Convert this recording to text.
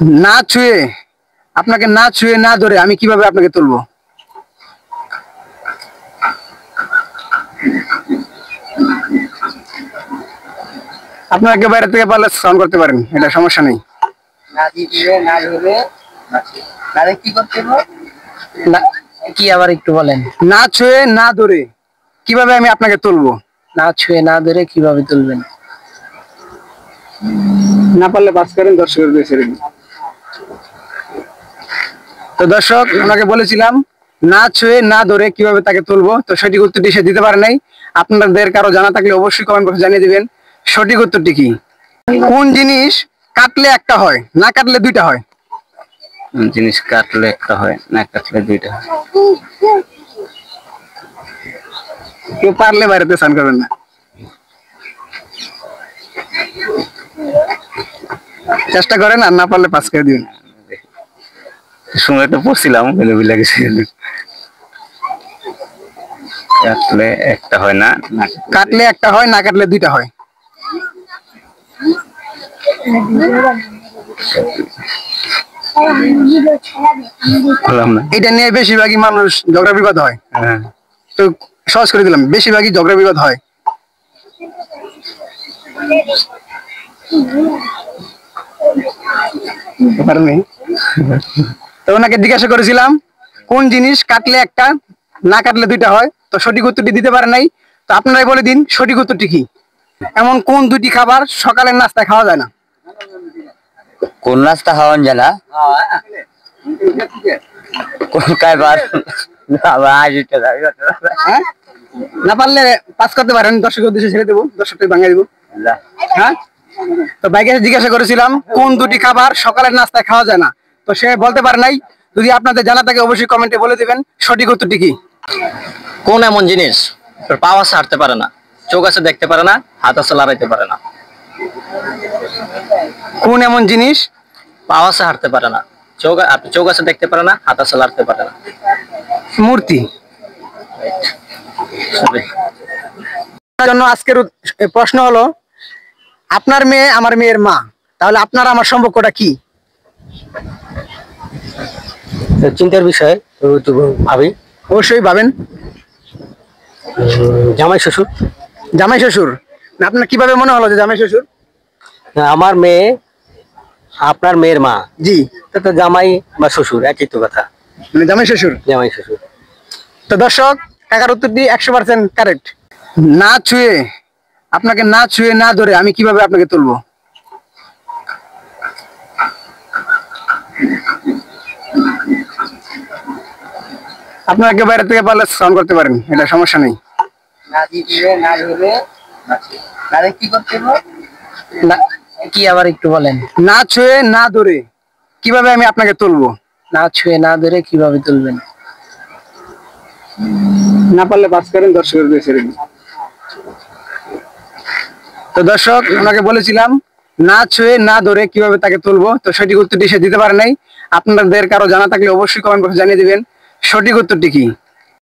না ছুঁয়ে আপনাকে না ছুঁয়ে না ধরে আমি কিভাবে আপনাকে তুলবো? আপনাকে বাইরে থেকে পারলে সাউন্ড করতে পারেন, এটা সমস্যা নেই। না দিলে না ধরে তাহলে কি করতে হবে? না কি আবার একটু বলেন। না ছুঁয়ে না ধরে কিভাবে আমি আপনাকে তুলবো? না ছুঁয়ে না ধরে কিভাবে তুলবেন? না পারলে পাস করেন, দর্শকের দিয়ে ছেড়ে দিন। তো দর্শক, ওনাকে বলেছিলাম না ছুঁয়ে না ধরে কিভাবে তাকে তুলবো, তো সঠিক উত্তরটি সে দিতে পারে নাই। আপনাদের কারো জানা থাকলে অবশ্যই কমেন্ট বক্সে জানিয়ে দিবেন সঠিক উত্তরটি কি। কোন জিনিস কাটলে একটা হয়, না কাটলে দুইটা হয়? জিনিস কাটলে একটা হয়, না কাটলে দুইটা হয়। কেউ পারলে বাইরেতে স্নান করবেন না, চেষ্টা করেন, আর না পারলে পাস করে দিবেন। সময়টা পড়ছিলাম ভুলে গেছি। কাটলে একটা হয় না, কাটলে একটা হয়, না কাটলে দুইটা হয়। এটা নিয়ে বেশিরভাগই মানুষ ঝগড়া বিবাদ হয়। তো সহজ করে দিলাম, বেশিরভাগই ঝগড়া বিবাদ হয়। তো ওনাকে জিজ্ঞাসা করেছিলাম কোন জিনিস কাটলে একটা, না কাটলে দুইটা হয়, তো সঠিক উত্তরটি দিতে পারে নাই। তো আপনারাই বলে দিন সঠিক উত্তরটি কি। এমন কোন দুটি খাবার সকালের নাস্তায় খাওয়া যায় না? কোন নাস্তা খাওয়ান যায় না? কোন খাবার? না পারলে পাস করতে পারেন, দর্শকের উদ্দেশ্যে ছেড়ে দেবো, দর্শককে ভাঙিয়ে দেবো। হ্যাঁ, তো ভাইকে জিজ্ঞাসা করেছিলাম কোন দুটি খাবার সকালের নাস্তায় খাওয়া যায় না, তো সে বলতে পারে নাই। যদি আপনাদের জানা থাকে অবশ্যই কমেন্টে বলে দিবেন সঠিক উত্তরটি কি। কোন এমন জিনিস পা আছে হাঁটতে পারে না, চোখ আছে দেখতে পারে না, হাত আছে লড়াইতে পারে না? কোন এমন জিনিস পা আছে হাঁটতে পারে না, চোখ আছে দেখতে পারে না, হাত আছে লড়তে পারে না? মূর্তি। জন্য আজকের প্রশ্ন হলো, আপনার মেয়ে আমার মেয়ের মা, তাহলে আপনার আমার সম্পর্কটা কি? চিন্তার বিষয়, ভাবি। অবশ্যই ভাবেন। জামাই শ্বশুর। জামাই শ্বশুর? না, আপনার কিভাবে মনে হলো যে জামাই শ্বশুর? আমার মেয়ে আপনার মেয়ের মা। জি, তো জামাই বা শ্বশুর একই তো কথা, মানে জামাই শ্বশুর। জামাই শ্বশুর। তো দর্শক, কাকার উত্তরটি 100% কারেক্ট। না ছুঁয়ে আপনাকে না ছুঁয়ে না ধরে আমি কিভাবে আপনাকে তুলবো? আপনাকে বাইরে থেকে পারলে সাউন্ড করতে পারেন, এটা সমস্যা নেই। না দিলে না ধরে তাহলে কি করতে হবে? না কি আবার একটু বলেন। না ছুঁয়ে না ধরে কিভাবে আমি আপনাকে তুলবো? না ছুঁয়ে না ধরে কিভাবে তুলবেন? না পারলে পাস করেন, দর্শকের দিয়ে ছেড়ে দিন। তো দর্শক, ওনাকে বলেছিলাম না ছুঁয়ে না ধরে কিভাবে তাকে তুলবো, তো সঠিক উত্তরটি সে দিতে পারে নাই। আপনাদের কারো জানা থাকলে অবশ্যই কমেন্ট বক্সে জানিয়ে দিবেন সঠিক উত্তরটি কি।